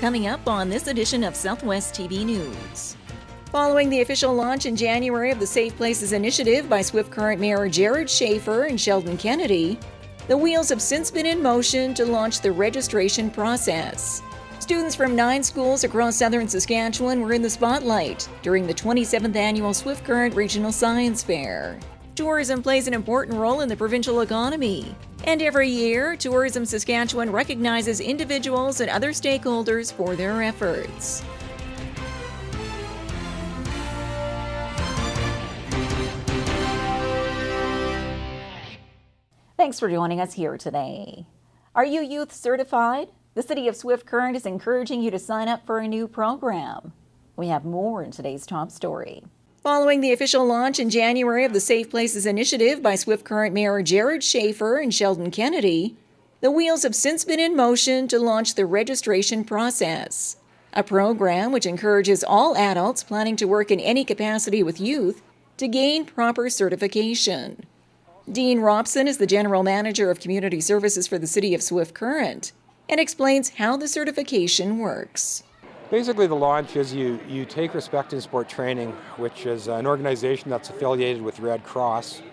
Coming up on this edition of Southwest TV News. Following the official launch in January of the Safe Places initiative by Swift Current Mayor Jared Schaefer and Sheldon Kennedy, the wheels have since been in motion to launch the registration process. Students from 9 schools across southern Saskatchewan were in the spotlight during the 27th annual Swift Current Regional Science Fair. Tourism plays an important role in the provincial economy, and every year, Tourism Saskatchewan recognizes individuals and other stakeholders for their efforts. Thanks for joining us here today. Are you youth certified? The City of Swift Current is encouraging you to sign up for a new program. We have more in today's top story. Following the official launch in January of the Safe Places initiative by Swift Current Mayor Jared Schaefer and Sheldon Kennedy, the wheels have since been in motion to launch the registration process, a program which encourages all adults planning to work in any capacity with youth to gain proper certification. Dean Robson is the General Manager of Community Services for the City of Swift Current and explains how the certification works. Basically, the launch is you take Respect in Sport Training, which is an organization that's affiliated with Red Cross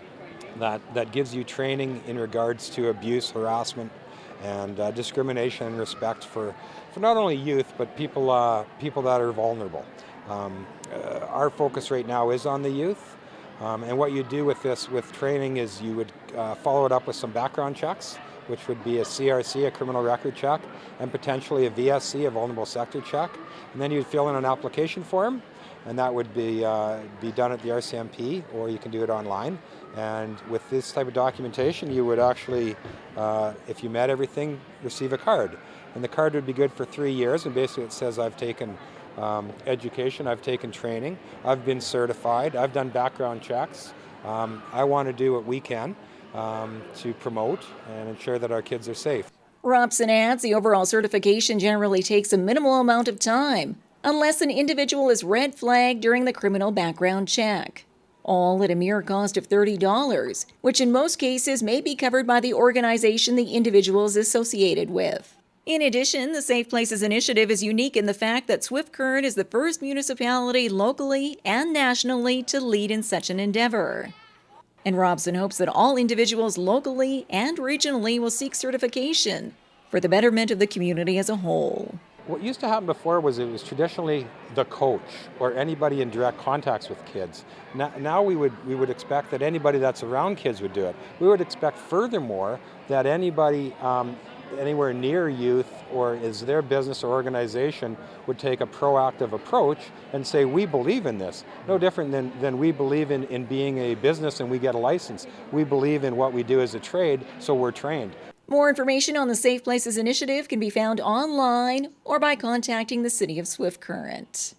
that gives you training in regards to abuse, harassment, and discrimination and respect for not only youth, but people that are vulnerable. Our focus right now is on the youth. And what you do with training is you would follow it up with some background checks, which would be a CRC, a criminal record check, and potentially a VSC, a vulnerable sector check. And then you'd fill in an application form, and that would be done at the RCMP, or you can do it online. And with this type of documentation, you would actually, if you met everything, receive a card. And the card would be good for 3 years, and basically it says I've taken education, I've taken training, I've been certified, I've done background checks. I want to do what we can to promote and ensure that our kids are safe. Robson adds the overall certification generally takes a minimal amount of time, unless an individual is red flagged during the criminal background check. All at a mere cost of $30, which in most cases may be covered by the organization the individual is associated with. In addition, the Safe Places initiative is unique in the fact that Swift Current is the first municipality locally and nationally to lead in such an endeavor. And Robson hopes that all individuals locally and regionally will seek certification for the betterment of the community as a whole. What used to happen before was it was traditionally the coach or anybody in direct contacts with kids. Now we would expect that anybody that's around kids would do it. We would expect furthermore that anybody anywhere near youth or is their business or organization would take a proactive approach and say, we believe in this. No different than we believe in being a business and we get a license. We believe in what we do as a trade, so we're trained. More information on the Safe Places initiative can be found online or by contacting the City of Swift Current.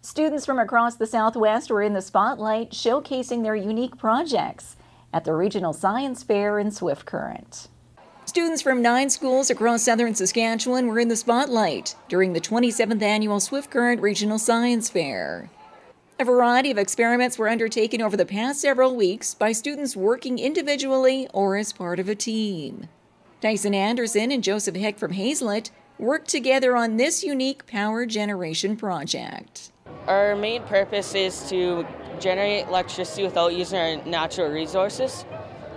Students from across the Southwest were in the spotlight showcasing their unique projects at the Regional Science Fair in Swift Current. Students from 9 schools across southern Saskatchewan were in the spotlight during the 27th annual Swift Current Regional Science Fair. A variety of experiments were undertaken over the past several weeks by students working individually or as part of a team. Tyson Anderson and Joseph Heck from Hazelet worked together on this unique power generation project. Our main purpose is to generate electricity without using our natural resources.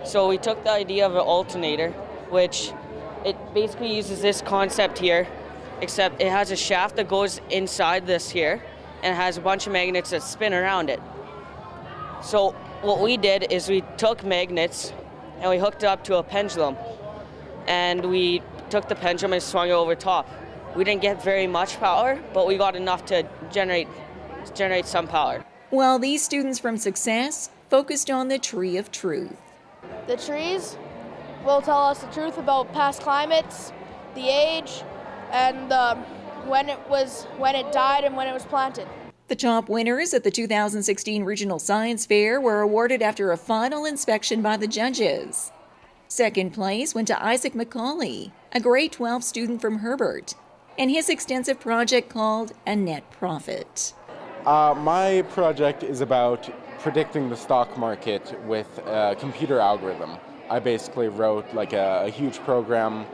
So we took the idea of an alternator, which it basically uses this concept here, except it has a shaft that goes inside this here, and it has a bunch of magnets that spin around it. So what we did is we took magnets and we hooked it up to a pendulum, and we took the pendulum and swung it over top. We didn't get very much power, but we got enough to generate some power. While these students from Success focused on the Tree of Truth. The trees will tell us the truth about past climates, the age, and when it died and when it was planted. The top winners at the 2016 Regional Science Fair were awarded after a final inspection by the judges. Second place went to Isaac McCauley, a grade 12 student from Herbert, and his extensive project called A Net Profit. My project is about predicting the stock market with a computer algorithm. I basically wrote like a huge program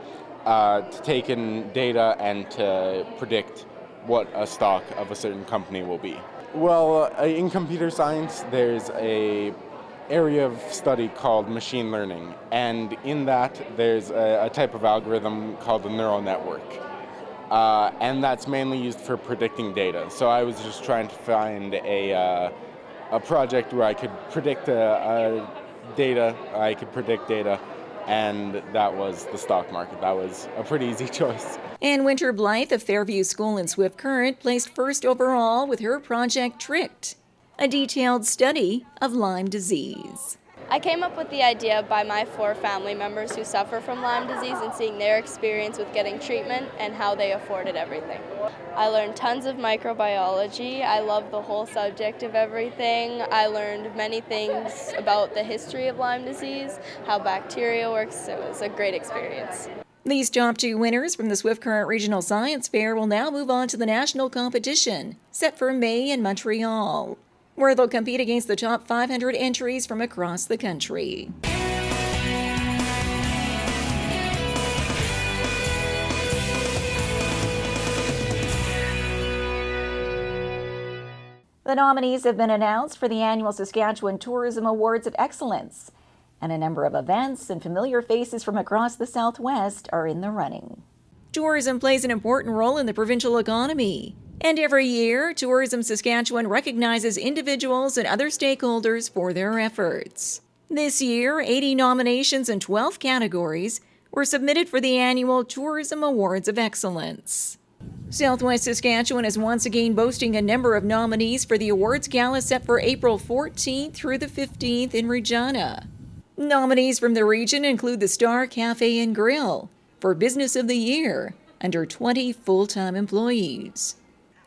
to take in data and to predict what a stock of a certain company will be. Well, in computer science, there's a area of study called machine learning, and in that there's a type of algorithm called a neural network. And that's mainly used for predicting data. So I was just trying to find a project where I could predict data, and that was the stock market. That was a pretty easy choice. And Winter Blythe of Fairview School in Swift Current placed first overall with her project Tricked, a detailed study of Lyme disease. I came up with the idea by my 4 family members who suffer from Lyme disease and seeing their experience with getting treatment and how they afforded everything. I learned tons of microbiology. I love the whole subject of everything. I learned many things about the history of Lyme disease, how bacteria works, so it was a great experience. These top 2 winners from the Swift Current Regional Science Fair will now move on to the national competition, set for May in Montreal, where they'll compete against the top 500 entries from across the country. The nominees have been announced for the annual Saskatchewan Tourism Awards of Excellence, and a number of events and familiar faces from across the Southwest are in the running. Tourism plays an important role in the provincial economy, and every year, Tourism Saskatchewan recognizes individuals and other stakeholders for their efforts. This year, 80 nominations in 12 categories were submitted for the annual Tourism Awards of Excellence. Southwest Saskatchewan is once again boasting a number of nominees for the awards gala set for April 14th through the 15th in Regina. Nominees from the region include the Star Cafe and Grill for Business of the Year under 20 full-time employees.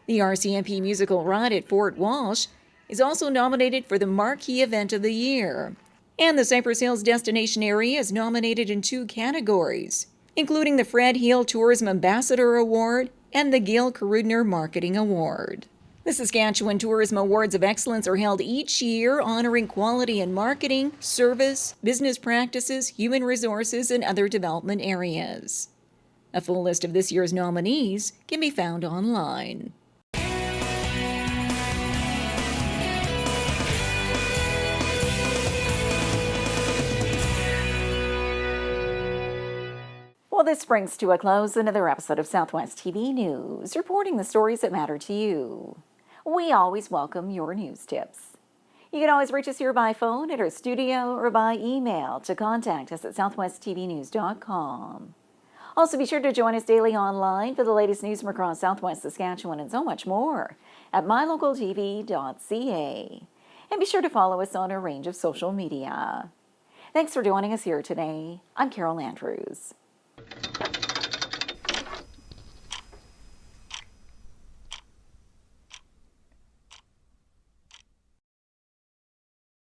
The RCMP musical ride at Fort Walsh is also nominated for the Marquee Event of the Year. And the Cypress Hills Destination Area is nominated in 2 categories, including the Fred Heel Tourism Ambassador Award and the Gil Karudner Marketing Award. The Saskatchewan Tourism Awards of Excellence are held each year honoring quality in marketing, service, business practices, human resources, and other development areas. A full list of this year's nominees can be found online. Well, this brings to a close another episode of Southwest TV News, reporting the stories that matter to you. We always welcome your news tips. You can always reach us here by phone at our studio or by email to contact us at southwesttvnews.com. Also, be sure to join us daily online for the latest news from across Southwest Saskatchewan and so much more at MyLocalTV.ca. And be sure to follow us on a range of social media. Thanks for joining us here today. I'm Carol Andrews.